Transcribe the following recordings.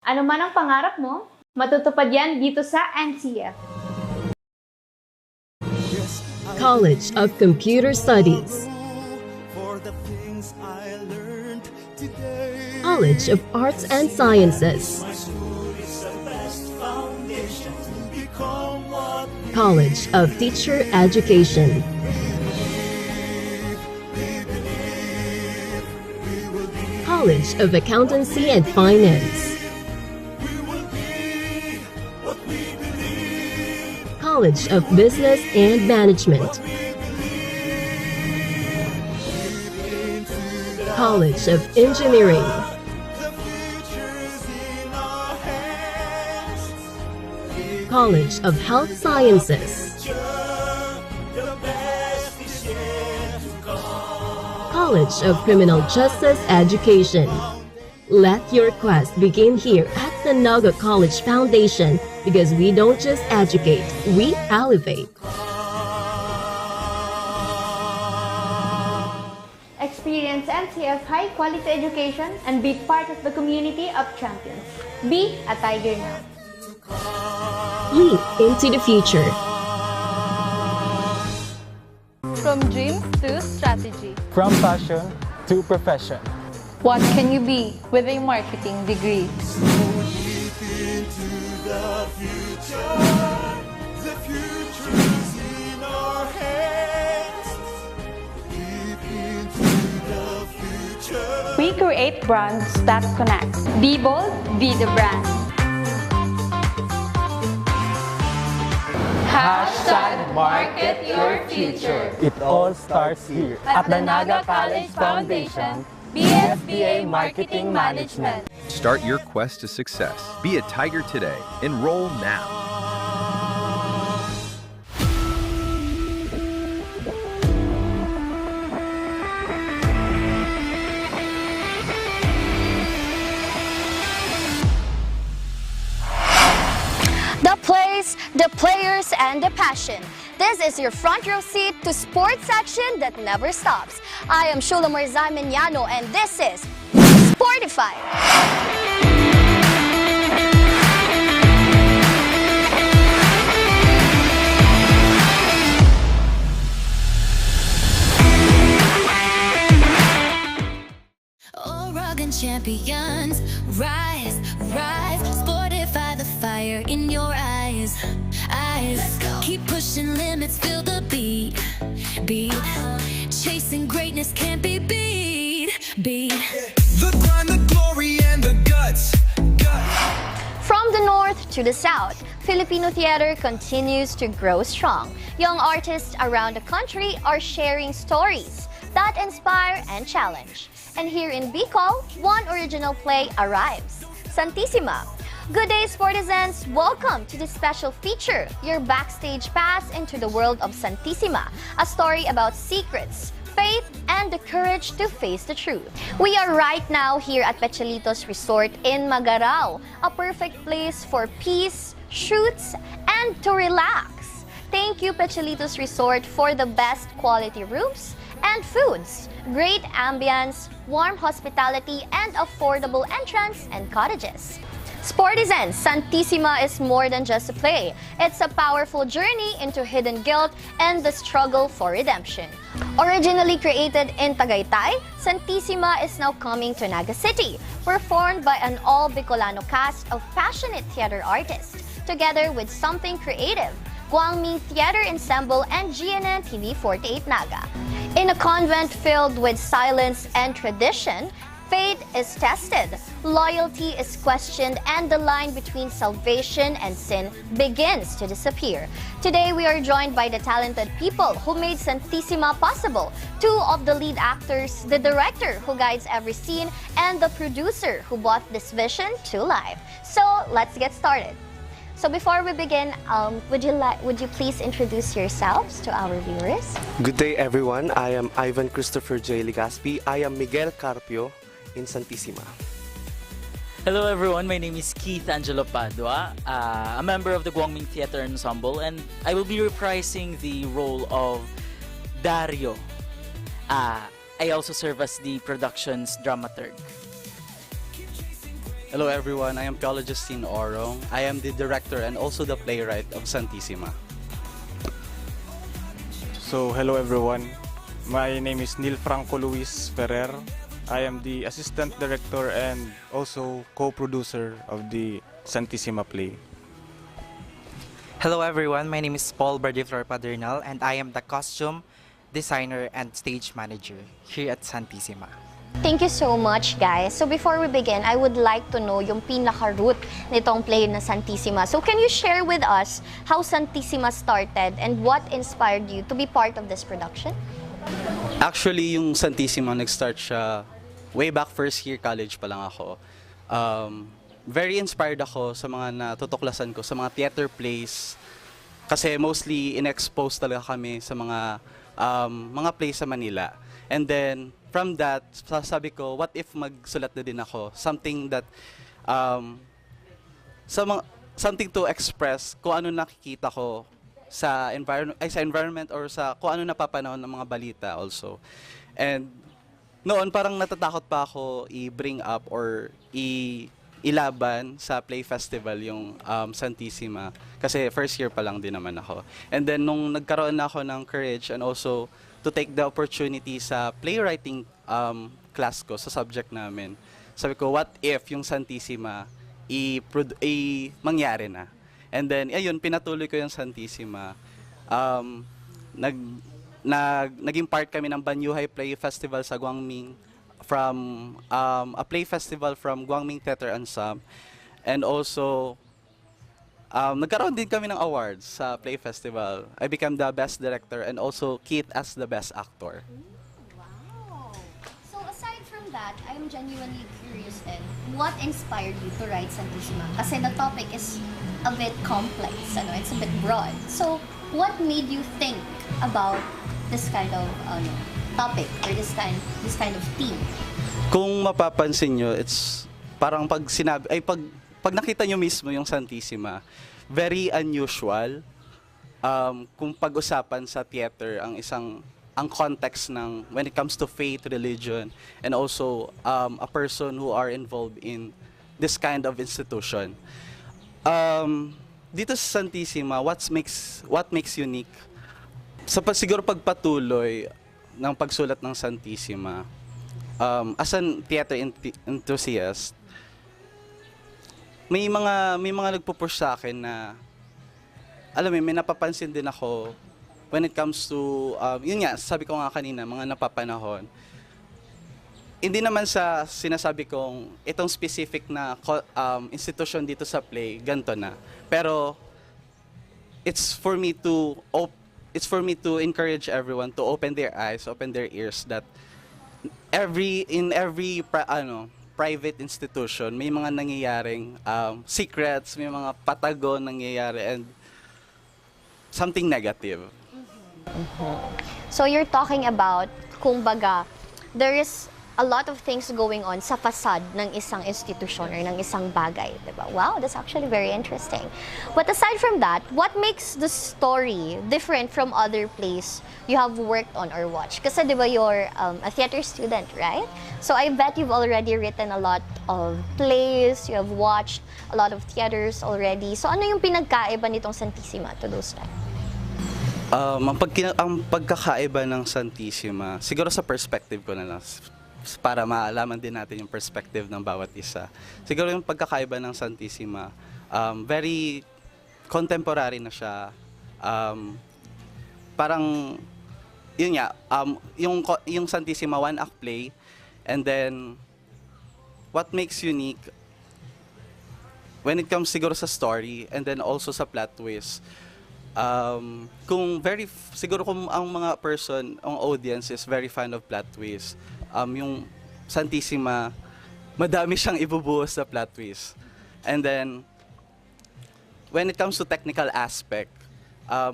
Ano man ang pangarap mo, matutupad yan dito sa NCF. College of Computer Studies, College of Arts and Sciences, College of Teacher Education, College of Accountancy and Finance, College of Business and Management, College of Engineering, College of Health Sciences, College of Criminal Justice Education. Let your quest begin here at the Naga College Foundation, because we don't just educate, we elevate. Experience NCF high-quality education and be part of the community of champions. Be a Tiger now. Leap into the future. From dreams to strategy. From passion to profession. What can you be with a marketing degree? We create brands that connect. Be bold, be the brand. Hashtag market your future. It all starts here At the Naga College Foundation, BSBA Marketing Management. Start your quest to success. Be a Tiger today. Enroll now. The place, the players, and the passion. This is your front row seat to sports action that never stops. I am 𝗧𝗛𝗧 and this is Sportified. Oregon champions, rise, rise, Sportify the fire in your eyes, keep pushing limits, feel the beat, chasing greatness can't be beat. The grind, the glory, and the guts. From the north to the south, Filipino theater continues to grow strong. Young artists around the country are sharing stories that inspire and challenge. And here in Bicol, one original play arrives, Santissima. Good day, Sportizens! Welcome to this special feature, your backstage pass into the world of Santissima, a story about secrets, faith, and the courage to face the truth. We are right now here at Pechelitos Resort in Magarao, a perfect place for peace, shoots, and to relax. Thank you, Pechelitos Resort, for the best quality rooms and foods, great ambience, warm hospitality, and affordable entrance and cottages. Sportizens, Santissima is more than just a play. It's a powerful journey into hidden guilt and the struggle for redemption. Originally created in Tagaytay, Santissima is now coming to Naga City, performed by an all-Bicolano cast of passionate theater artists, together with something creative, 𝗏𝗏𝗏 Theater Ensemble and GNN TV48 Naga. In a convent filled with silence and tradition, faith is tested, loyalty is questioned, and the line between salvation and sin begins to disappear. Today, we are joined by the talented people who made Santissima possible. Two of the lead actors, the director who guides every scene, and the producer who brought this vision to life. So, let's get started. So before we begin, would you please introduce yourselves to our viewers? Good day, everyone. I am Ivan Christopher J. Legaspi. I am Miguel Carpio in Santissima. Hello everyone, my name is 𝗃𝗃𝗬𝗏𝗏𝗏𝗏, a member of the 𝗏𝗏𝗏 Theater Ensemble, and I will be reprising the role of Dario. I also serve as the production's dramaturg. Hello everyone, I am 𝗃𝐺𝗲 Orong. I am the director and also the playwright of 𝗧𝗛𝗘 So, hello everyone. My name is Neil Franco Luis Ferrer. I am the assistant director and also co-producer of the 𝗧𝗛𝗘 play. Hello everyone, my name is 𝗃𝐵𝗷𝗚 and I am the costume designer and stage manager here at 𝗧𝗛𝗘. Thank you so much, guys. So before we begin, I would like to know yung pinaka-root nitong play na 𝗧𝗛𝗘. So can you share with us how 𝗧𝗛𝗘 started and what inspired you to be part of this production? Actually, yung 𝗧𝗛𝗘 nag-start siya way back first year college pa lang ako. Very inspired ako sa mga natutuklasan ko, sa mga theater plays. Kasi mostly in-expose talaga kami sa mga plays sa Manila. And then, from that, sabi ko, what if magsulat na din ako? Something that, something to express kung ano nakikita ko sa environment or sa kung ano napapanahon ng mga balita also. And noon parang natatakot pa ako i-bring up or ilaban sa play festival yung 𝗧𝗛𝗘 kasi first year pa lang din naman ako. And then nung nagkaroon na ako ng courage and also to take the opportunity sa playwriting class ko sa subject namin, sabi ko, what if yung 𝗧𝗛𝗘 mangyari na? And then ayun, pinatuloy ko yung 𝗧𝗛𝗘. Naging part kami ng Banyuhay Play Festival sa Guangming, from a play festival from Guangming Theater Ensemble. And also, nagkaroon din kami ng awards sa play festival. I became the best director and also Keith as the best actor. Wow! So aside from that, I'm genuinely curious then, what inspired you to write 𝗧𝗛𝗘? Kasi the topic is a bit complex, it's a bit broad. So what made you think about this kind of topic or this kind of theme? Kung mapapansin nyo, it's parang pag nakita nyo mismo yung 𝗧𝗛𝗘, very unusual kung pag-usapan sa theater ang context ng when it comes to faith, religion, and also a person who are involved in this kind of institution. Dito sa 𝗧𝗛𝗘, what makes unique? Siguro pagpatuloy ng pagsulat ng 𝗧𝗛𝗘, as an theater enthusiast, may mga nagpo-push sa akin na, alam mo, may napapansin din ako when it comes to, yun nga, sabi ko nga kanina, mga napapanahon. Hindi naman sa sinasabi kong itong specific na institution dito sa play, ganito na. Pero, it's for me to encourage everyone to open their eyes, open their ears that in every private institution may mga nangyayaring secrets, may mga patagon nangyayari and something negative. So you're talking about, kumbaga, there is a lot of things going on sa facade ng isang institution or ng isang bagay, diba? Wow, that's actually very interesting. But aside from that, what makes the story different from other plays you have worked on or watched? Kasi diba you're a theater student, right? So I bet you've already written a lot of plays, you have watched a lot of theaters already. So ano yung pinagkaiba nitong 𝗧𝗛𝗘 to those type? Ang pagkakaiba ng 𝗧𝗛𝗘, siguro sa perspective ko na lang, para maalaman din natin yung perspective ng bawat isa. Siguro yung pagkakaiba ng 𝗧𝗛𝗘, very contemporary na siya. Parang, yun nga, yung 𝗧𝗛𝗘 one-act play, and then, what makes unique, when it comes siguro sa story, and then also sa plot twist, siguro kung ang mga ang audience is very fan of plot twist, yung 𝗧𝗛𝗘, madami siyang ibubuhos sa plot twist. And then, when it comes to technical aspect,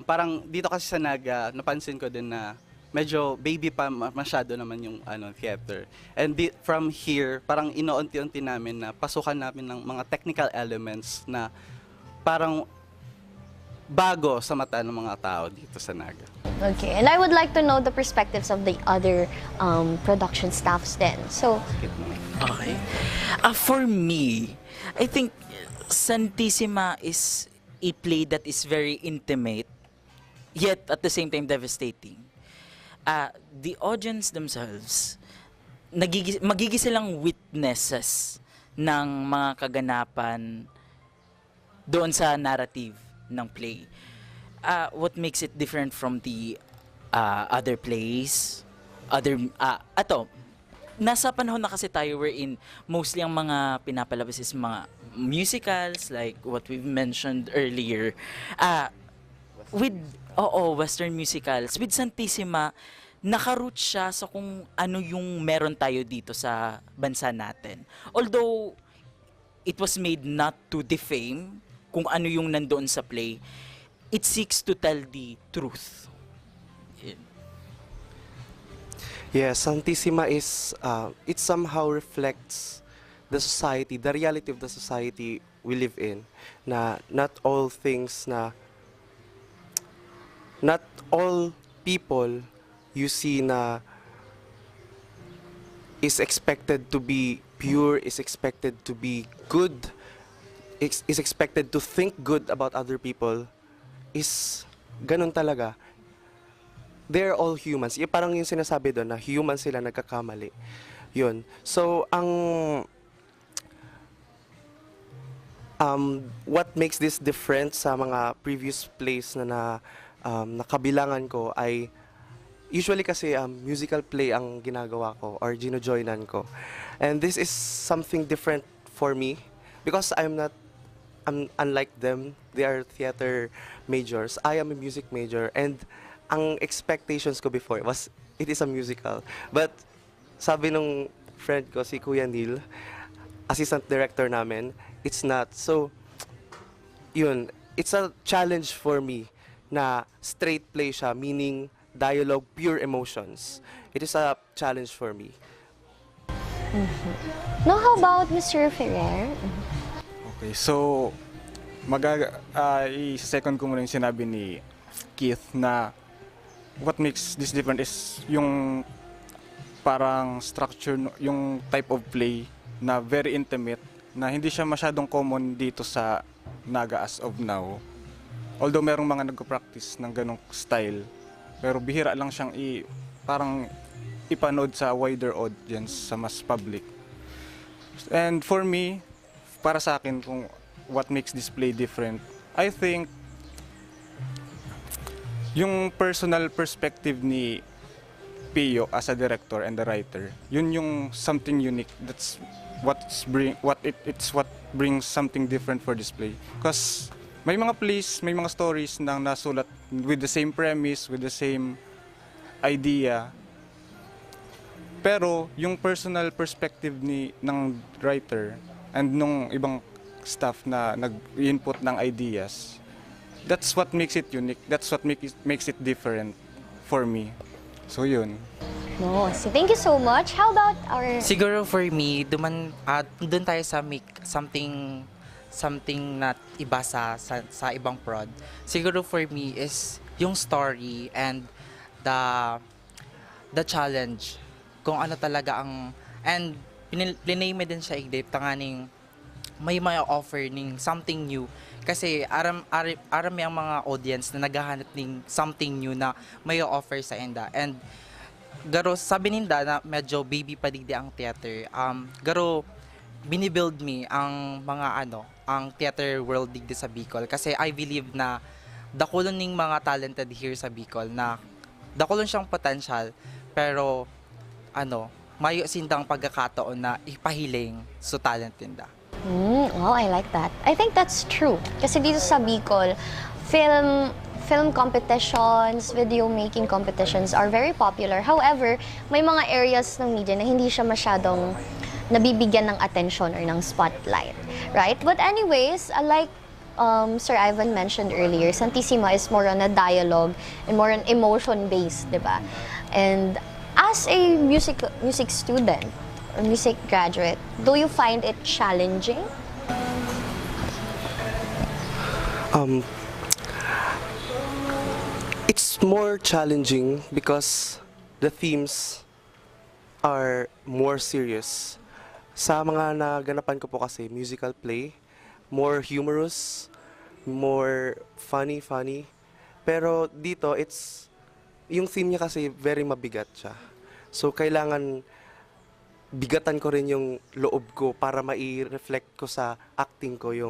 parang dito kasi sa Naga, napansin ko din na medyo baby pa masyado naman yung theater. And from here, parang inoonti-unti namin na pasukan namin ng mga technical elements na parang bago sa mata ng mga tao dito sa Naga. Okay, and I would like to know the perspectives of the other production staffs then. So, Okay. For me, I think Santissima is a play that is very intimate, yet at the same time devastating. The audience themselves, magiging silang witnesses ng mga kaganapan doon sa narrative ng play. What makes it different from the other plays, nasa panahon na kasi tayo wherein mostly ang mga pinapalabas is mga musicals like what we've mentioned earlier. Western musicals. With Santissima, nakaroot siya sa kung ano yung meron tayo dito sa bansa natin. Although, it was made not to defame kung ano yung nandoon sa play, it seeks to tell the truth. Yes, Santissima is, it somehow reflects the society, the reality of the society we live in. Na not all people you see na is expected to be pure, is expected to be good, is expected to think good about other people, is ganun talaga. They're all humans. Parang yung sinasabi doon na human sila, nagkakamali. Yun. So, what makes this different sa mga previous plays na nakabilangan ko ay usually kasi musical play ang ginagawa ko or gino-joinan ko. And this is something different for me because I'm unlike them. They are theater majors. I am a music major, and ang expectations ko before was it is a musical. But sabi nung friend ko, si Kuya Neil, assistant director namin, it's not. So, yun, it's a challenge for me na straight play siya, meaning dialogue, pure emotions. It is a challenge for me. Now, how about Mr. Ferrer? Okay, so i-second ko muna yung sinabi ni Keith na what makes this different is yung parang structure, yung type of play na very intimate, na hindi siya masyadong common dito sa Naga as of now. Although merong mga nagpo-practice ng ganong style, pero bihira lang siyang parang ipanood sa wider audience, sa mass public. And for me, para sa akin, kung what makes this play different, I think yung personal perspective ni Pio as a director and a writer, yun yung something unique. That's what brings something different for this play. Because may mga plays, may mga stories na nasulat with the same premise, with the same idea. Pero yung personal perspective ng writer and nung ibang staff na nag-input ng ideas, that's what makes it unique. That's what makes it different for me. So yun. No, so thank you so much. How about our... Siguro for me, doon tayo sa something na iba sa ibang prod. Siguro for me is yung story and the challenge. Kung ano talaga ang... And pliname din siya igdip, tanganing may offer ning something new. Kasi aram yung mga audience na naghahanap ng something new na may offer sa enda. And garo sabi ninda na medyo baby pa digdi ang theater. Garo binibuild me ang ang theater world digdi sa Bicol, kasi I believe na dakulon ning mga talented here sa Bicol na dakulon siyang potential, pero mayo sindang pagkakataon na ipahiling so talent ninda. Wow, I like that. I think that's true. Kasi dito sa Bicol, film competitions, video making competitions are very popular. However, may mga areas ng media na hindi siya masyadong nabibigyan ng attention or ng spotlight, right? But anyways, like Sir Ivan mentioned earlier, Santissima is more on a dialogue and more on emotion-based, di ba? And as a music student, or music graduate, do you find it challenging? It's more challenging because the themes are more serious. Sa mga naganapan ko po kasi, musical play, more humorous, more funny. Pero dito, yung theme niya kasi very mabigat siya. So, kailangan bigatan ko rin yung loob ko para mai-reflect ko sa acting ko yung